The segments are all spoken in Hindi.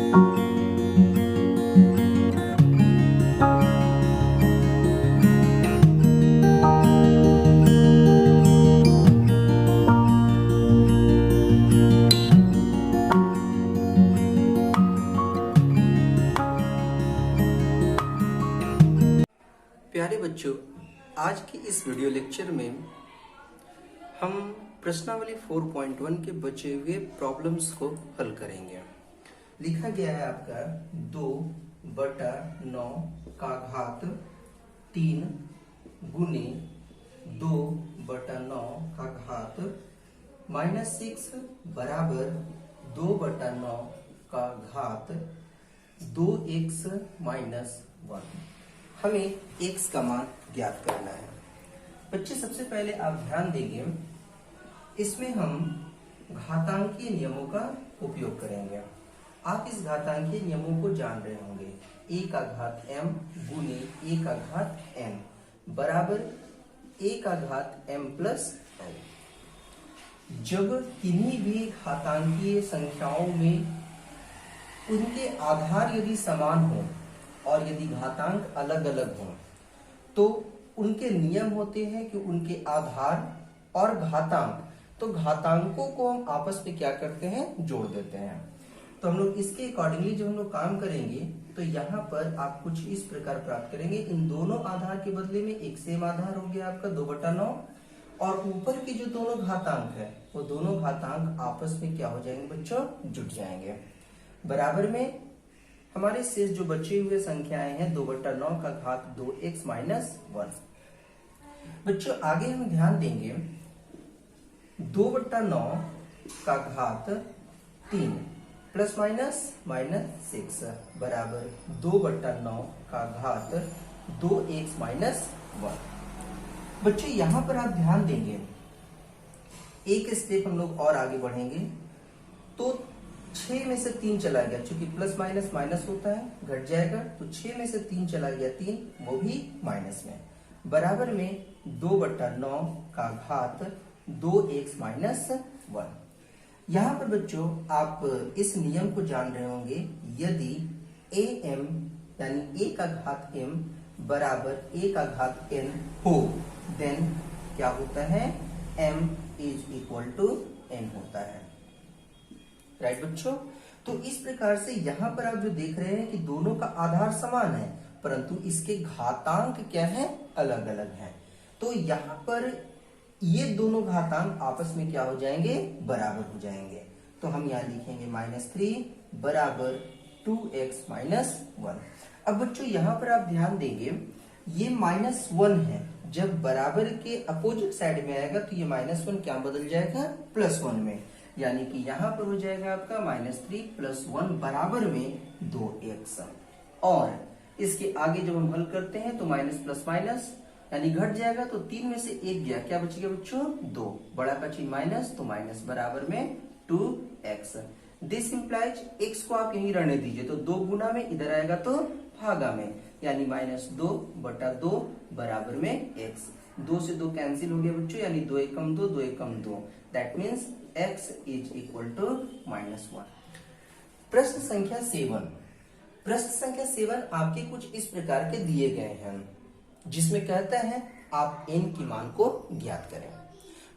प्यारे बच्चों, आज की इस वीडियो लेक्चर में हम प्रश्नावली 4.1 के बचे हुए प्रॉब्लम्स को हल करेंगे। लिखा गया है आपका 2/9 का घात 3 गुने 2/9 का घात -6 बराबर 2/9 का घात 2x - 1। हमें x का मान ज्ञात करना है। बच्चे, सबसे पहले आप ध्यान देंगे, इसमें हम घातांकीय नियमों का उपयोग करेंगे। आप इस घातांकीय नियमों को जान रहे होंगे। a का घात m गुने a का घात n बराबर a का घात m प्लस n। जब किन्हीं भी घातांकीय संख्याओं में उनके आधार यदि समान हो और यदि घातांक अलग अलग हों तो उनके नियम होते हैं कि उनके आधार और घातांक, तो घातांकों को हम आपस में क्या करते हैं, जोड़ देते हैं। तो हम लोग इसके अकॉर्डिंगली जब हम लोग काम करेंगे तो यहाँ पर आप कुछ इस प्रकार प्राप्त करेंगे। इन दोनों आधार के बदले में एक सेम आधार हो गया आपका 2/9, और ऊपर के जो दोनों घातांक है वो दोनों घातांक आपस में क्या हो जाएंगे बच्चों, जुट जाएंगे। बराबर में हमारे शेष जो बचे हुए संख्याएं हैं 2/9 का घात 2x - 1। बच्चों, आगे हम ध्यान देंगे 2/9 का घात 3 प्लस माइनस -6 बराबर 2/9 का घात 2x - 1। बच्चों, यहां पर आप ध्यान देंगे, एक स्टेप हम लोग और आगे बढ़ेंगे तो 6 में से 3 चला गया, क्योंकि प्लस माइनस माइनस होता है, घट जाएगा, तो 6 में से 3 चला गया 3, वो भी माइनस में, बराबर में 2/9 का घात 2x - 1। यहां पर बच्चों आप इस नियम को जान रहे होंगे, यदि am यानी a का घात m बराबर a का घात n हो, देन क्या होता है, m = n होता है। राइट बच्चों, तो इस प्रकार से यहां पर आप जो देख रहे हैं कि दोनों का आधार समान है परंतु इसके घातांक क्या है, अलग अलग है। तो यहां पर ये दोनों घातांक आपस में क्या हो जाएंगे, बराबर हो जाएंगे। तो हम यहां लिखेंगे -3 बराबर 2x - 1। अब बच्चों यहां पर आप ध्यान देंगे, ये -1 है, जब बराबर के अपोजिट साइड में आएगा तो ये -1 क्या बदल जाएगा, +1 में, यानी कि यहां पर हो जाएगा आपका -3 + 1 बराबर में 2x। और इसके आगे जब हम हल करते हैं तो माइनस प्लस माइनस यानी घट जाएगा, तो 3 में से 1 गया, क्या बचेगा बच्चों, 2, बड़ा का चिन्ह माइनस, तो माइनस बराबर में 2x। दिस इंप्लाइज x को आप यहीं रहने दीजिए, तो 2 गुना में इधर आएगा तो भागा में, यानी -2/2 बराबर में x। 2 से 2 कैंसिल हो गया बच्चों, यानी 2 एकम 2, 2 एकम 2, दैट मीन्स x = -1। प्रश्न संख्या 7। प्रश्न संख्या 7 आपके कुछ इस प्रकार के दिए गए हैं, जिसमें कहता है आप n की मान को ज्ञात करें।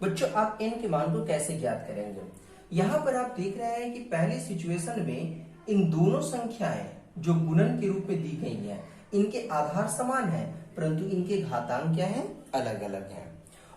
बच्चों, आप n के मान को कैसे ज्ञात करेंगे, यहां पर आप देख रहे हैं कि पहले सिचुएशन में इन दोनों संख्याएं जो गुणन के रूप में दी गई हैं, इनके आधार समान है परंतु इनके घातांक क्या है, अलग अलग है।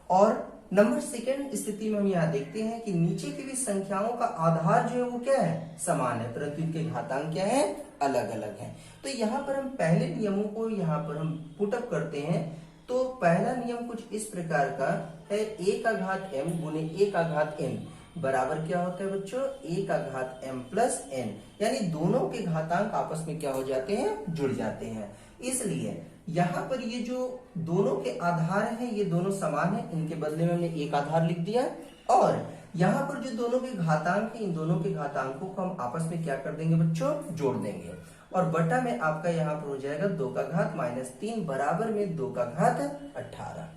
और नंबर सेकंड स्थिति में हम यहाँ देखते हैं कि नीचे की भी संख्याओं का आधार जो है वो क्या है, समान है, परंतु इनके घातांक क्या है, अलग अलग है। तो यहाँ पर हम पहले नियमों को यहाँ पर हम पुटअप करते हैं। तो पहला नियम कुछ इस प्रकार का है, a का घात m गुने a का घात n बराबर क्या होता है बच्चों, a का घात m प्लस n, यानी दोनों के घातांक आपस में क्या हो जाते हैं, जुड़ जाते हैं। इसलिए यहाँ पर ये जो दोनों के आधार हैं ये दोनों समान हैं, इनके बदले में हमने एक आधार लिख दिया। और यहाँ पर जो दोनों के घातांक हैं, इन दोनों के घातांकों को हम आपस में क्या कर देंगे बच्चों, जोड़ देंगे। और बटा में आपका यहाँ पर हो जाएगा 2 का घात -3 बराबर में 2 का घात 18।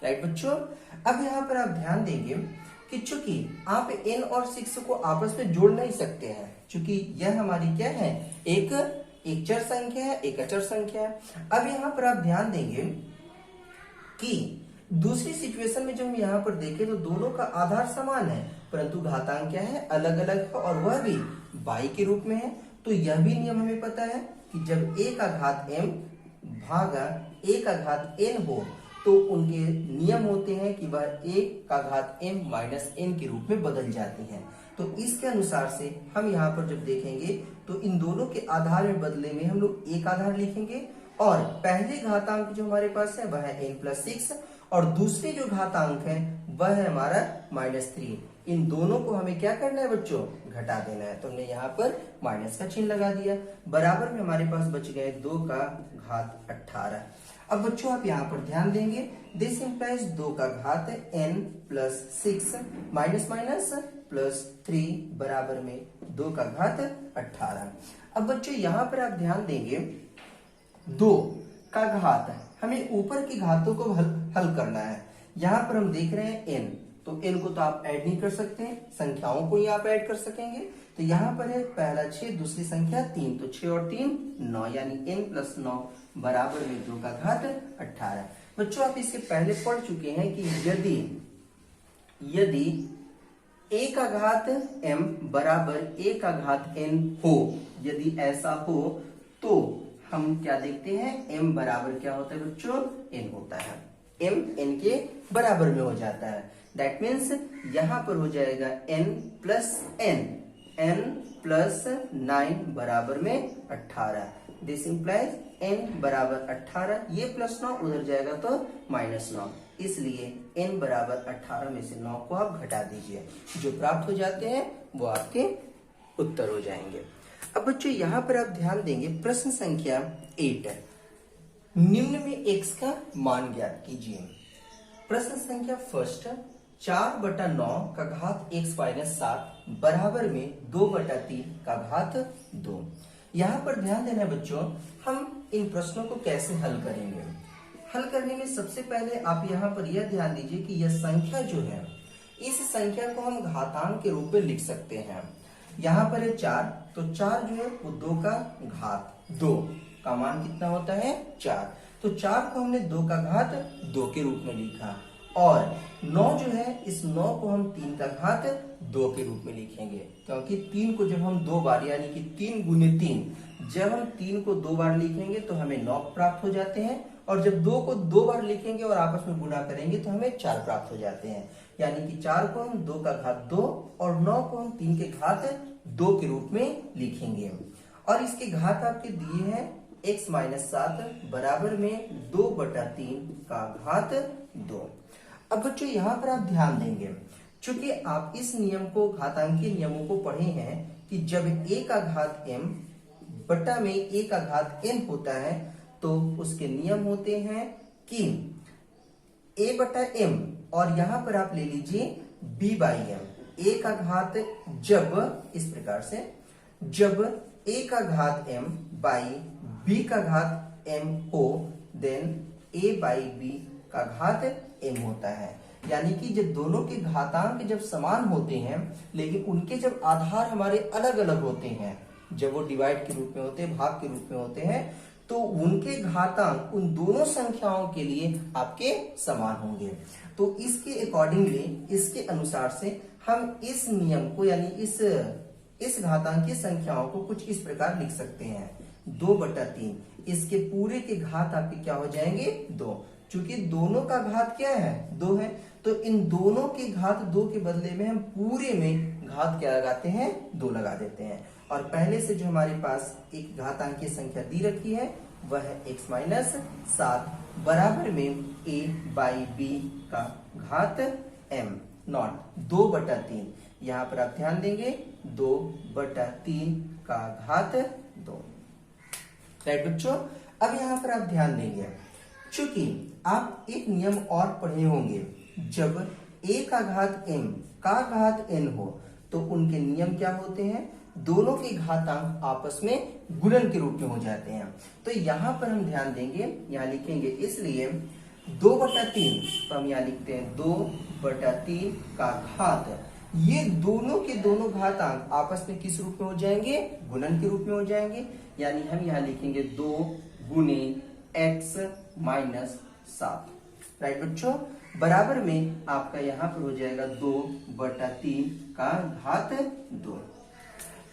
राइट बच्चों, अब यहाँ पर आप ध्यान देंगे कि चूंकि आप n और 6 को आपस में जोड़ नहीं सकते हैं, क्योंकि यह हमारी क्या है, एक चर संख्या है, एक अचर संख्या है। अब यहाँ पर आप ध्यान देंगे कि दूसरी सिचुएशन में जब हम यहाँ पर देखें तो दोनों का आधार समान है, परंतु घातांक क्या है, अलग अलग है, और वह भी बाई के रूप में है। तो यह भी नियम हमें पता है कि जब a का घात m भागा a का घात n हो तो उनके नियम होते हैं कि वह a का घात m माइनस n के रूप में बदल जाते हैं। तो इसके अनुसार से हम यहाँ पर जब देखेंगे तो इन दोनों के आधार में बदले में हम लोग एक आधार लिखेंगे, और पहले घातांक जो हमारे पास है वह है n+6, और दूसरे जो घातांक है वह है हमारा -3। इन दोनों को हमें क्या करना है बच्चों, घटा देना है। तो हमने यहाँ पर माइनस का चिन्ह लगा दिया। बराबर में हमारे पास बच गए 2 का घात 18। अब बच्चों आप यहाँ पर ध्यान देंगे, दिस इंप्लाइज 2 का घात n+6 माइनस माइनस +3 बराबर में 2 का घात 18। अब बच्चों यहाँ पर आप ध्यान देंगे 2 का घात, हमें ऊपर की घातों को हल करना है। यहाँ पर हम देख रहे हैं n, तो n को तो आप ऐड नहीं कर सकते, संख्याओं को ही आप ऐड कर सकेंगे। तो यहाँ पर है पहला 6, दूसरी संख्या 3, तो 6 और 3 9, यानी n+9 बराबर में 2 का घात 18। बच्चों आप इसके पहले पढ़ चुके हैं कि यदि a का घात m बराबर a का घात n हो, यदि ऐसा हो तो हम क्या देखते हैं, m बराबर क्या होता है बच्चों, n होता है। m n के बराबर में हो जाता है। दैट मीन्स यहां पर हो जाएगा n+9 बराबर में 18। दिस इंप्लाइज n बराबर 18, ये +9 उधर जाएगा तो -9, इसलिए n बराबर 18 में से 9 को आप घटा दीजिए, जो प्राप्त हो जाते हैं वो आपके उत्तर हो जाएंगे। अब बच्चों यहाँ पर आप ध्यान देंगे, प्रश्न संख्या 8, निम्न में x का मान ज्ञात कीजिए। प्रश्न संख्या फर्स्ट, 4/9 का घात x-7 बराबर में 2/3 का घात 2। यहाँ पर ध्यान देना बच्चों, हम इन प्रश्नों को कैसे हल करेंगे। हल करने में सबसे पहले आप यहाँ पर यह ध्यान दीजिए कि यह संख्या जो है, इस संख्या को हम घातांक के रूप में लिख सकते हैं। यहाँ पर है 4, तो 4 जो है वो 2 का घात 2 का मान कितना होता है, 4। तो 4 को हमने 2 का घात 2 के रूप में लिखा, और 9 जो है, इस 9 को हम 3 का घात 2 के रूप में लिखेंगे, क्योंकि 3 को जब हम 2 बार यानी कि 3 गुने 3, जब हम 3 को 2 बार लिखेंगे तो हमें 9 प्राप्त हो जाते हैं, और जब 2 को 2 बार लिखेंगे और आपस में गुणा करेंगे तो हमें 4 प्राप्त हो जाते हैं। यानी कि 4 को हम 2 का घात 2 और 9 को हम 3 के घात 2 के रूप में लिखेंगे। और इसके घात आपके दिए हैं x-7 बराबर में 2/3 का घात 2। अब बच्चों यहाँ पर आप ध्यान देंगे, चूंकि आप इस नियम को, घातांकीय नियमों को पढ़े हैं कि जब a का घात m बटा में a का घात n होता है तो उसके नियम होते हैं कि a/m, और यहाँ पर आप ले लीजिए b/m। a का घात जब इस प्रकार से, जब a का घात m बाई b का घात m हो, देन a/b का घात m होता है। यानी कि जब दोनों के घातांक जब समान होते हैं, लेकिन उनके जब आधार हमारे अलग अलग होते हैं, जब वो डिवाइड के रूप में होते हैं, भाग के रूप में होते हैं, तो उनके घातांक उन दोनों संख्याओं के लिए आपके समान होंगे। तो इसके अकॉर्डिंगली, इसके अनुसार से हम इस नियम को, यानी इस घातांकीय संख्याओं को कुछ इस प्रकार लिख सकते हैं, 2/3, इसके पूरे के घात आपके क्या हो जाएंगे, 2। चूंकि दोनों का घात क्या है, 2 है, तो इन दोनों के घात 2 के बदले में हम पूरे में घात क्या लगाते हैं, 2 लगा देते हैं। और पहले से जो हमारे पास एक घातांकीय संख्या दी रखी है वह है x-7 बराबर में a/b का घात m नॉट 2/3। यहाँ पर आप ध्यान देंगे 2/3 का घात 2। राइट बच्चों, अब यहाँ पर आप ध्यान देंगे, चूंकि आप एक नियम और पढ़े होंगे, जब a का घात m का घात n हो तो उनके नियम क्या होते हैं, दोनों के घातांक आपस में गुणन के रूप में हो जाते हैं। तो यहाँ पर हम ध्यान देंगे, यहाँ लिखेंगे, इसलिए 2/3, तो हम यहाँ लिखते हैं 2/3 का घात, ये दोनों के दोनों घातांक आपस में किस रूप में हो जाएंगे? गुणन के रूप में हो जाएंगे। यानी हम यहाँ लिखेंगे 2 गुने x माइनस 7। राइट बच्चों, बराबर में आपका यहाँ पर हो जाएगा 2/3 का घात 2।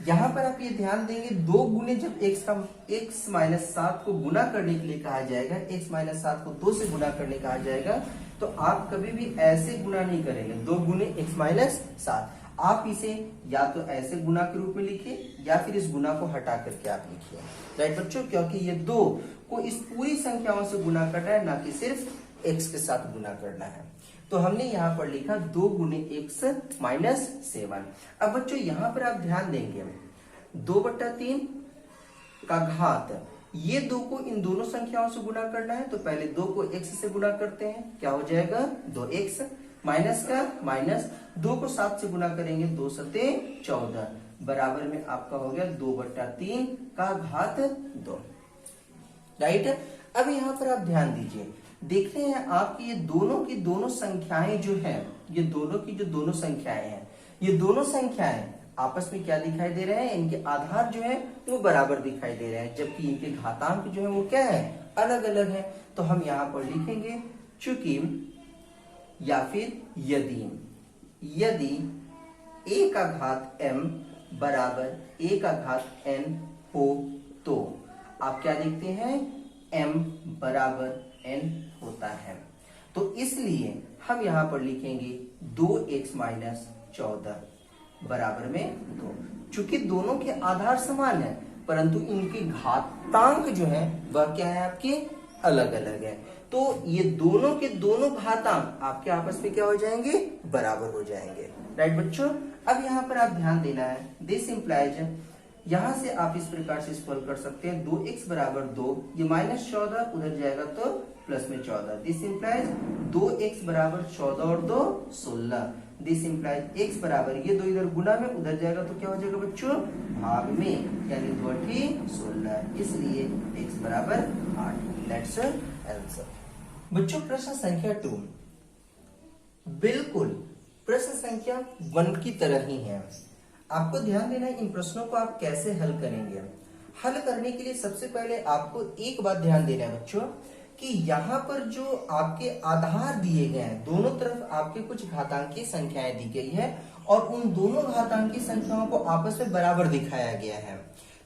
यहाँ पर आप ये ध्यान देंगे 2 गुने जब x माइनस 7 को गुना करने के लिए कहा जाएगा, x माइनस 7 को 2 से गुना करने कहा जाएगा, तो आप कभी भी ऐसे गुना नहीं करेंगे 2 गुने x माइनस 7। आप इसे या तो ऐसे गुना के रूप में लिखिए या फिर इस गुना को हटा करके आप लिखिए। राइट बच्चों, क्योंकि ये 2 को इस पूरी संख्याओं से गुना करना है, ना कि सिर्फ x के साथ गुना करना है। तो हमने यहाँ पर लिखा 2 गुने x माइनस 7। अब बच्चों यहाँ पर आप ध्यान देंगे 2/3 का घात, ये 2 को इन दोनों संख्याओं से गुना करना है, तो पहले 2 को x से गुना करते हैं, क्या हो जाएगा 2x, माइनस का माइनस 2 को 7 से गुना करेंगे, 2 सते 14, बराबर में आपका हो गया 2/3 का घात 2। राइट, अब यहाँ पर आप ध्यान दीजिए, देख रहे हैं आपकी ये दोनों की दोनों संख्याएं जो है, ये दोनों की जो दोनों संख्याएं हैं, ये दोनों संख्याएं आपस में क्या दिखाई दे रहे हैं? इनके आधार जो है वो बराबर दिखाई दे रहे हैं, जबकि इनके घातांक जो है वो क्या है? अलग अलग है। तो हम यहाँ पर लिखेंगे चूंकि या फिर यदि a का घात m बराबर a का घात n हो, तो आप क्या देखते हैं? m बराबर n होता है। तो इसलिए हम यहां पर लिखेंगे 2x माइनस 14 बराबर में 2। चूंकि दोनों के आधार समान है, परंतु इनके घातांक जो है वह क्या है? आपके अलग अलग है। तो ये दोनों के दोनों घातांक आपके आपस में क्या हो जाएंगे? बराबर हो जाएंगे। राइट बच्चों, अब यहाँ पर आप ध्यान देना है, दिस इंप्लाइज, यहां से आप इस प्रकार से सॉल्व कर सकते हैं 2x बराबर 2, ये माइनस 14 उधर जाएगा तो प्लस में 14, दिस इंप्लाइज 2x बराबर 14 और 2 16, दिस इंप्लाइज x बराबर ये 2 इधर गुना में उधर जाएगा तो क्या हो जाएगा बच्चों? भाग में, यानी 2 8 16, इसलिए x बराबर 8। Let's answer. बच्चों प्रश्न संख्या 2 बिल्कुल प्रश्न संख्या 1 की तरह ही है। आपको ध्यान देना है इन प्रश्नों को आप कैसे हल करेंगे। हल करने के लिए सबसे पहले आपको एक बात ध्यान देना है बच्चों, कि यहाँ पर जो आपके आधार दिए गए हैं, दोनों तरफ आपके कुछ घातांकीय संख्याएं दी गई है और उन दोनों घातांकीय संख्याओं को आपस में बराबर दिखाया गया है।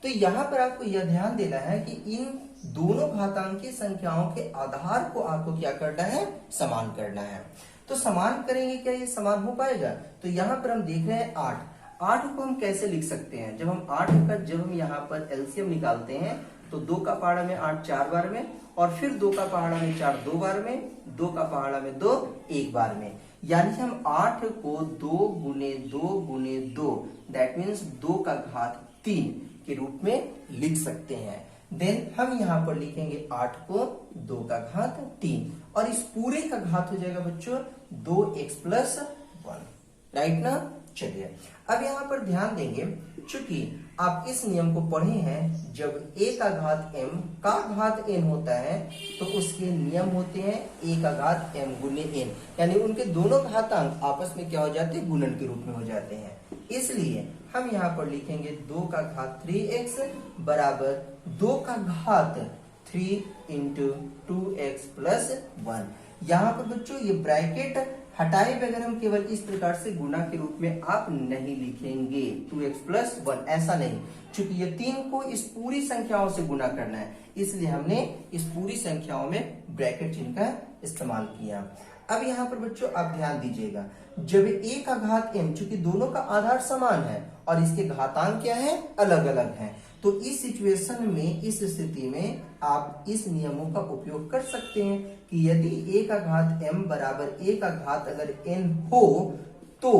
तो यहाँ पर आपको यह ध्यान देना है कि इन दोनों घातांकीय संख्याओं के आधार को आपको क्या करना है? समान करना है। तो समान करेंगे, क्या ये समान हो पाएगा? तो यहाँ पर हम देख रहे हैं 8 को हम कैसे लिख सकते हैं? जब हम यहाँ पर एलसीएम निकालते हैं तो 2 का पहाड़ा में 8 4 बार में, और फिर 2 का पहाड़ा में 4 2 बार में, 2 का पहाड़ा में 2 1 बार में, यानी हम 8 को 2 गुने 2 दैट मीन्स 2 का घात 3 के रूप में लिख सकते हैं। देन हम यहाँ पर लिखेंगे 8 को 2 का घात 3, और इस पूरे का घात हो जाएगा बच्चों 2x प्लस 1। राइट ना? चलिए अब यहाँ पर ध्यान देंगे, चूंकि आप इस नियम को पढ़े हैं, जब a का घात m का घात n होता है तो उसके नियम होते हैं a का घात m गुने n, यानी उनके दोनों घातांक आपस में क्या हो जाते हैं? गुणन के रूप में हो जाते हैं। इसलिए हम यहाँ पर लिखेंगे 2 का घात 3x बराबर 2 का घात 3 इंटू 2x प्लस 1। यहाँ पर बच्चों ये ब्रैकेट हटाए बगैर हम केवल इस प्रकार से गुणा के रूप में आप नहीं लिखेंगे 2x प्लस 1, ऐसा नहीं, क्योंकि ये 3 को इस पूरी संख्याओं से गुना करना है, इसलिए हमने इस पूरी संख्याओं में ब्रैकेट चिन्ह का इस्तेमाल किया। अब यहाँ पर बच्चों आप ध्यान दीजिएगा, जब a का घात m, चूंकि दोनों का आधार समान है और इसके घातांक क्या है? अलग अलग है, तो इस सिचुएशन में, इस स्थिति में आप इस नियमों का उपयोग कर सकते हैं कि यदि a का घात m बराबर a का घात अगर n हो तो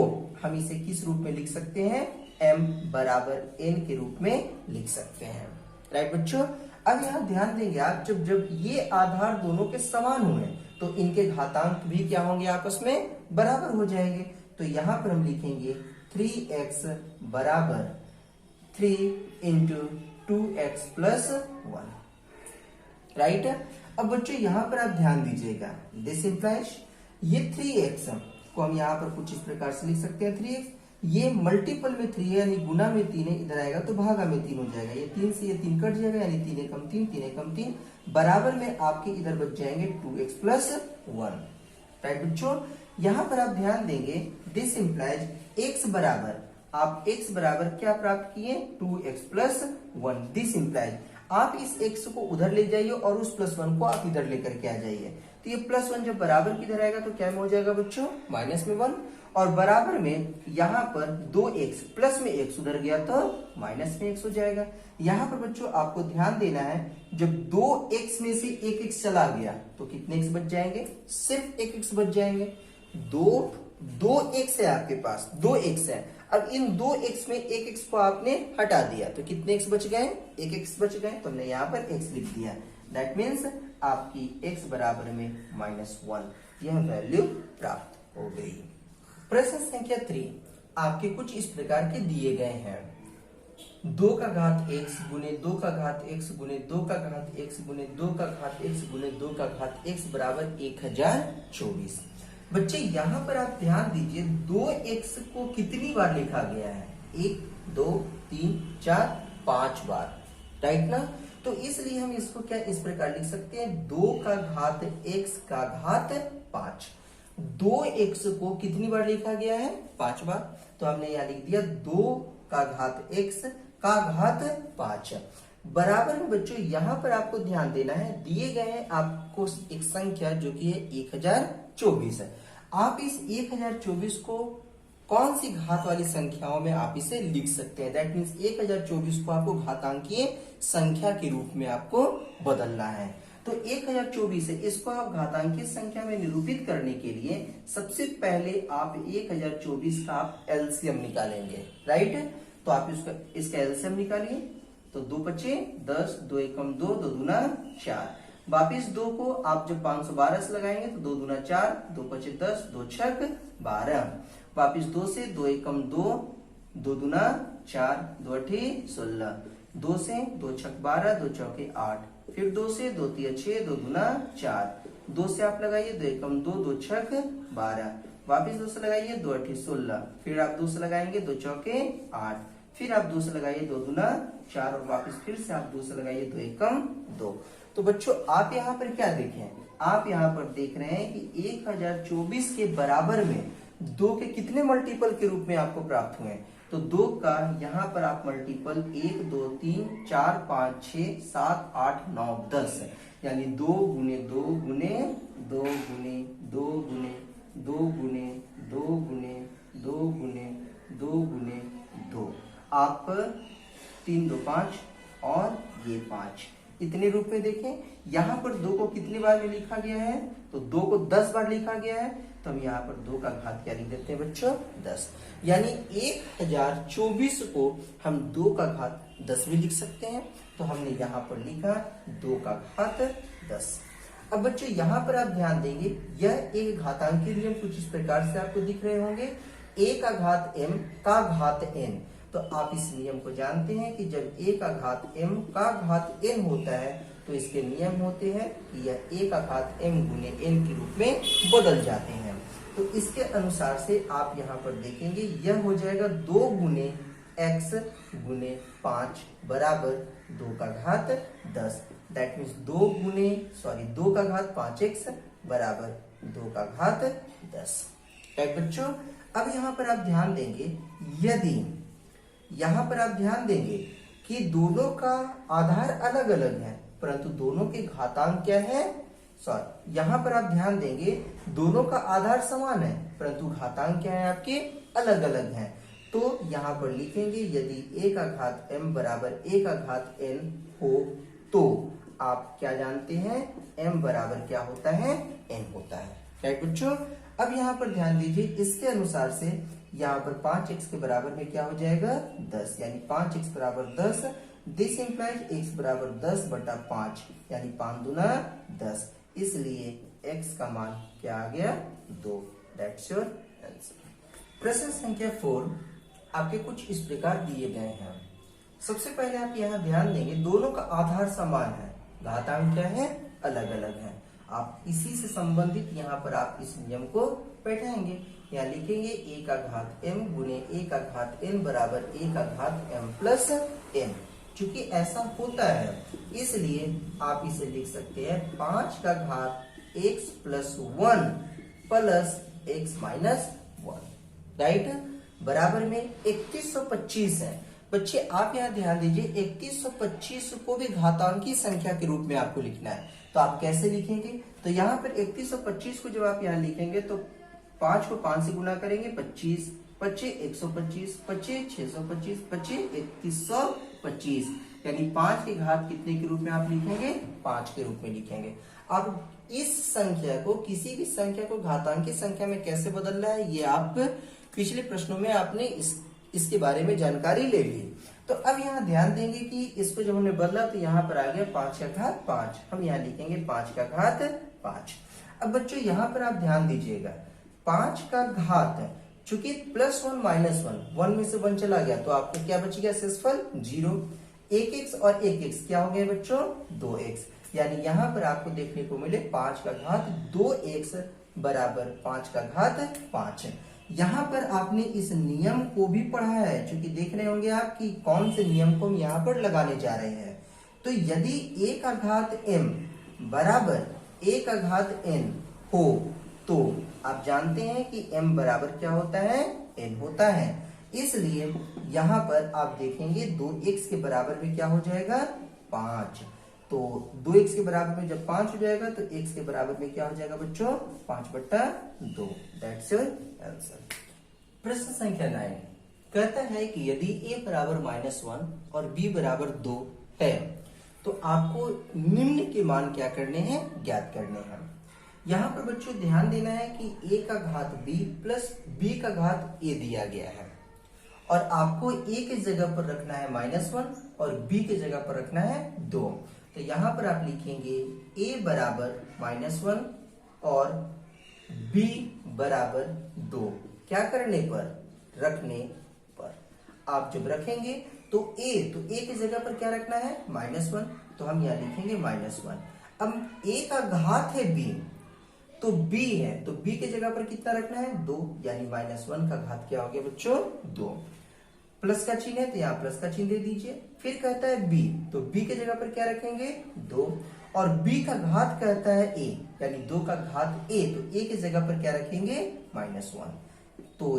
हम इसे किस रूप में लिख सकते हैं? m बराबर n के रूप में लिख सकते हैं। राइट बच्चों, अब यहाँ ध्यान देंगे आप, जब ये आधार दोनों के समान हुए तो इनके घातांक भी क्या होंगे? आपस में बराबर हो जाएंगे। तो यहाँ पर हम लिखेंगे 3x बराबर 3 इंटू 2x प्लस 1। राइट, अब बच्चों यहाँ पर आप ध्यान दीजिएगा, दिस इंप्लाइज ये 3x को हम यहाँ पर कुछ इस प्रकार से लिख सकते हैं 3x, ये मल्टीपल में 3 है यानी गुना में 3 है, इधर आएगा तो भागा में 3 हो जाएगा। ये 3 से ये 3 कट जाएगा यानी 3 एकम 3, 3 एकम 3 बराबर में आपके इधर बच जाएंगे 2x प्लस 1। राइट बच्चों, यहाँ पर आप ध्यान देंगे दिस इंप्लाइज x बराबर, आप x बराबर क्या प्राप्त किए 2x प्लस 1। दिस इंप्लाइज आप इस x को उधर ले जाइए और उस प्लस 1 को आप इधर लेकर के आ जाइए। तो ये प्लस 1 जब बराबर किधर आएगा तो क्या में हो जाएगा बच्चों माइनस में 1, और बराबर में यहाँ पर 2x प्लस में x उधर गया तो माइनस में x हो जाएगा। यहाँ पर बच्चों आपको ध्यान देना है, जब 2x में से 1x चला गया तो कितने x बच जाएंगे, सिर्फ 1x बच जाएंगे। 2x है आपके पास, 2x है। अब इन 2x में 1x को आपने हटा दिया तो कितने x बच गए, 1x बच गए, तो हमने यहाँ पर x लिख दिया। दैट मीन्स आपकी x बराबर में -1 यह वैल्यू प्राप्त हो गई। प्रश्न संख्या 3 आपके कुछ इस प्रकार के दिए गए हैं। 2 का घात x गुने 2 का घात x गुने 2 का घात x गुने 2 का घात x गुने 2 का घात x बराबर 1024। बच्चे यहाँ पर आप ध्यान दीजिए 2x को कितनी बार लिखा गया है, 1 2 3 4 5 बार, राइट ना। तो इसलिए हम इसको क्या इस प्रकार लिख सकते हैं, 2 का घात x का घात 5। 2x को कितनी बार लिखा गया है, 5 बार, तो हमने यहाँ लिख दिया 2 का घात x का घात 5 बराबर में बच्चों यहाँ पर आपको ध्यान देना है, दिए गए हैं आपको एक संख्या जो कि है 1024 है। आप इस 1024 को कौन सी घात वाली संख्याओं में आप इसे लिख सकते हैं, दैट मीन्स 1024 को आपको घातांकीय संख्या के रूप में आपको बदलना है। तो 1024 है, इसको आप घातांकीय संख्या में निरूपित करने के लिए सबसे पहले आप 1024 का आप एलसीएम निकालेंगे, राइट। तो आप इसका एलसीएम निकालिए, तो 2 बचे 10, 2 एकम 2, 2 दूना 4। वापिस 2 को आप जब 512 से लगाएंगे तो 2 दूना 4, 2 बचे 10, 2 छक 12। वापिस 2 से 2 एकम 2, 2 दूना 4, 2 अठी 16, 2 से 2 छक 12, 2 चौके 8, फिर 2 से 2 तिया 6, 2 दूना 4, 2 से आप लगाइए 2 एकम 2, 2 छक 12, वापिस 2 से लगाइए 2 अठी 16, फिर आप 2 से लगाएंगे 2 चौके 8, फिर आप 2 से लगाइए 2 दूना 4, और वापस फिर से आप 2 से लगाइए 2 एकम 2। तो बच्चों आप यहाँ पर क्या देखें, आप यहाँ पर देख रहे हैं कि 1024 के बराबर में 2 के कितने मल्टीपल के रूप में आपको प्राप्त हुए, तो 2 का यहाँ पर आप मल्टीपल 1 2 3 4 5 6 7 8 9 10 यानी 2 गुने 2 गुने 2 गुने 2 गुने 2 गुने 2 गुने 2 गुने 2 गुने 2, आप 3 2 5 और ये 5 इतने रूप में देखें। यहाँ पर 2 को कितनी बार में लिखा गया है, तो 2 को 10 बार लिखा गया है, तो हम यहाँ पर 2 का घात क्या लिख देते हैं बच्चों 10, यानी 1024 को हम 2 का घात 10 भी लिख सकते हैं। तो हमने यहाँ पर लिखा 2 का घात 10। अब बच्चों यहाँ पर आप ध्यान देंगे, यह एक घातांकीय नियम कुछ इस प्रकार से आपको दिख रहे होंगे, a का घात m का घात n। तो आप इस नियम को जानते हैं कि जब a का घात m का घात n होता है तो इसके नियम होते हैं कि यह a का घात m गुने n के रूप में बदल जाते हैं। तो इसके अनुसार से आप यहाँ पर देखेंगे यह हो जाएगा 2 गुने x गुने 5 बराबर 2 का घात 10। दैट मीन्स 2 का घात 5x बराबर 2 का घात 10। राइट बच्चों, अब यहाँ पर आप ध्यान देंगे, यदि यहाँ पर आप ध्यान देंगे कि दोनों का आधार अलग अलग है परंतु दोनों के घातांक क्या है, यहाँ पर आप ध्यान देंगे दोनों का आधार समान है परंतु घातांक क्या है आपके अलग अलग हैं। तो यहाँ पर लिखेंगे यदि a का घात m बराबर a का घात n हो तो आप क्या जानते हैं m बराबर क्या होता है, n होता है। राइट बच्चों, अब यहाँ पर ध्यान दीजिए, इसके अनुसार से यहाँ पर 5x के बराबर में क्या हो जाएगा 10, यानी 5x बराबर 10। दिस इंप्लाइज x बराबर 10 बटा 5 यानी 5 दूना 10, इसलिए x का मान क्या आ गया 2। That's your answer. प्रश्न संख्या 4 आपके कुछ इस प्रकार दिए गए हैं। सबसे पहले आप यहाँ ध्यान देंगे दोनों का आधार समान है, घातांक क्या है अलग अलग है। आप इसी से संबंधित यहाँ पर आप इस नियम को बैठाएंगे। यहाँ लिखेंगे a का घात m गुने a का घात n बराबर a का घात m प्लस n। चूंकि ऐसा होता है इसलिए आप इसे लिख सकते हैं 5 का घात x plus 1 plus x minus 1, right. बराबर में 3125 है। बच्चे आप यहाँ ध्यान दीजिए 3125 को भी घातांकी संख्या के रूप में आपको लिखना है। तो आप कैसे लिखेंगे? तो यहाँ पर 3125 को जब आप यहाँ लिखेंगे तो 5 को 5 से गुना करेंगे 25, 25 125, 25 625, 25 3125, यानी 5 के घात कितने के रूप में आप लिखेंगे? 5 के रूप में लिखेंगे। अब इस संख्या को किसी भी संख्या को घातांकी संख्या में कैसे बदलना है ये आप पिछले प्रश्नों में आपने इसके बारे में जानकारी ले ली। तो अब यहाँ ध्यान देंगे कि इसको जब हमने बदला तो यहाँ पर आ गया 5 का घात 5, हम यहाँ लिखेंगे 5 का घात 5। अब बच्चों यहाँ पर आप ध्यान दीजिएगा 5 का घात चूंकि प्लस 1 माइनस 1 में से 1 चला गया तो आपको क्या बच गया? शेषफल 0। 1x और 1x क्या हो गया बच्चों? 2x। यानी यहाँ पर आपको देखने को मिले 5 का घात 2x बराबर 5 का घात 5। यहाँ पर आपने इस नियम को भी पढ़ा है, क्योंकि देख रहे होंगे आप कि कौन से नियम को हम यहाँ पर लगाने जा रहे हैं। तो यदि a का घात m बराबर a का घात n हो तो आप जानते हैं कि m बराबर क्या होता है? n होता है। इसलिए यहाँ पर आप देखेंगे 2x के बराबर में क्या हो जाएगा? 5। तो 2x के बराबर में जब 5 हो जाएगा तो x के बराबर में क्या हो जाएगा बच्चों? 5/2। That's your answer. प्रश्न संख्या 9 कहता है कि यदि a बराबर -1 और b बराबर 2 है तो आपको निम्न के मान क्या करने हैं? ज्ञात करने हैं। यहाँ पर बच्चों ध्यान देना है कि a का घात b प्लस b का घात a दिया गया है और आपको a के जगह पर रखना है -1 और b के जगह पर रखना है 2। तो यहाँ पर आप लिखेंगे a बराबर -1 और b बराबर 2। क्या करने पर? रखने पर। आप जब रखेंगे तो a के जगह पर क्या रखना है? -1। तो हम यहाँ लिखेंगे -1। अब a का घात है b तो b है तो b के जगह पर कितना रखना है? 2, यानी -1 का घात क्या हो गया बच्चों? 2। प्लस का चिन्ह है तो यहाँ प्लस का चिन्ह दे दीजिए। फिर कहता है b तो b के जगह पर क्या रखेंगे? 2 और b का घात कहता है a यानी 2 का घात a तो a के जगह पर क्या रखेंगे? -1। तो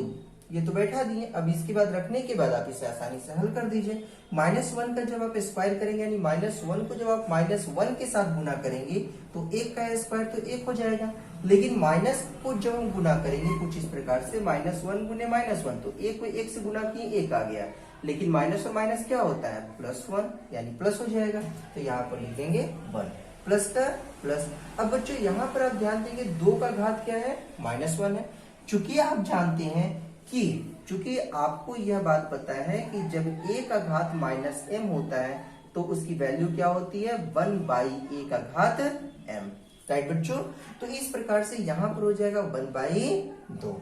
ये तो बैठा दिए। अब इसके बाद रखने के बाद आप इसे आसानी से हल कर दीजिए। -1 का जब आप स्क्वायर करेंगे यानी -1 को जब आप -1 के साथ गुना करेंगे तो 1 का स्क्वायर तो 1 हो जाएगा, लेकिन माइनस को जब हम गुना करेंगे कुछ इस प्रकार से -1 गुने -1 तो 1 को 1 से गुना किए 1 आ गया, लेकिन माइनस और माइनस क्या होता है? +1 यानी प्लस हो जाएगा। तो यहाँ पर लिखेंगे 1 प्लस का प्लस। अब बच्चों यहाँ पर आप ध्यान देंगे 2 का घात क्या है? -1 है। चूंकि आप जानते हैं कि चूंकि आपको यह बात पता है कि जब a का घात -m होता है तो उसकी वैल्यू क्या होती है? 1/a का घात m, राइट बच्चों। तो इस प्रकार से यहाँ पर हो जाएगा 1/2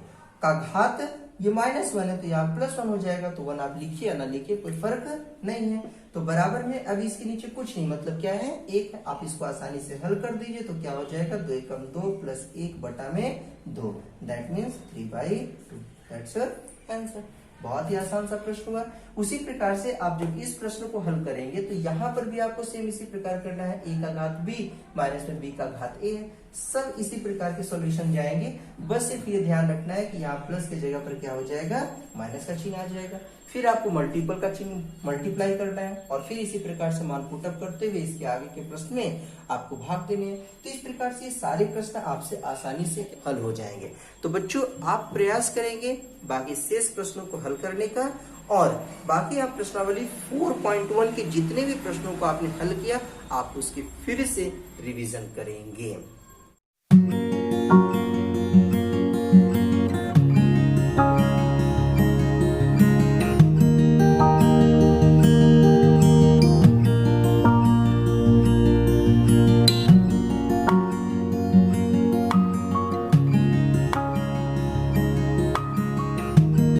का घात, ये -1 है तो यहाँ +1 हो जाएगा। तो 1 आप लिखिए या ना लिखिए कोई फर्क नहीं है। तो बराबर में अभी इसके नीचे कुछ नहीं, मतलब क्या है? 1। आप इसको आसानी से हल कर दीजिए तो क्या हो जाएगा? 2 × 2 plus 1/2, that means 3/2। That's your answer. बहुत ही आसान सा प्रश्न हुआ। उसी प्रकार से आप जब इस प्रश्न को हल करेंगे तो यहाँ पर भी आपको सेम इसी प्रकार करना है। a का घात b माइनस में b का घात a है। सब इसी प्रकार के सॉल्यूशन जाएंगे। बस सिर्फ ये ध्यान रखना है कि यहाँ प्लस के जगह पर क्या हो जाएगा? माइनस का चिन्ह आ जाएगा। फिर आपको मल्टीपल का चिन्ह मल्टीप्लाई करना है और फिर इसी प्रकार से मान पुटअप करते हुए इसके आगे के प्रश्न में आपको भाग देने हैं। तो इस प्रकार से ये सारे प्रश्न आपसे आसानी से हल हो जाएंगे। तो बच्चों आप प्रयास करेंगे बाकी शेष प्रश्नों को हल करने का, और बाकी आप प्रश्नावली 4.1 के जितने भी प्रश्नों को आपने हल किया आप उसकी फिर से रिवीजन करेंगे।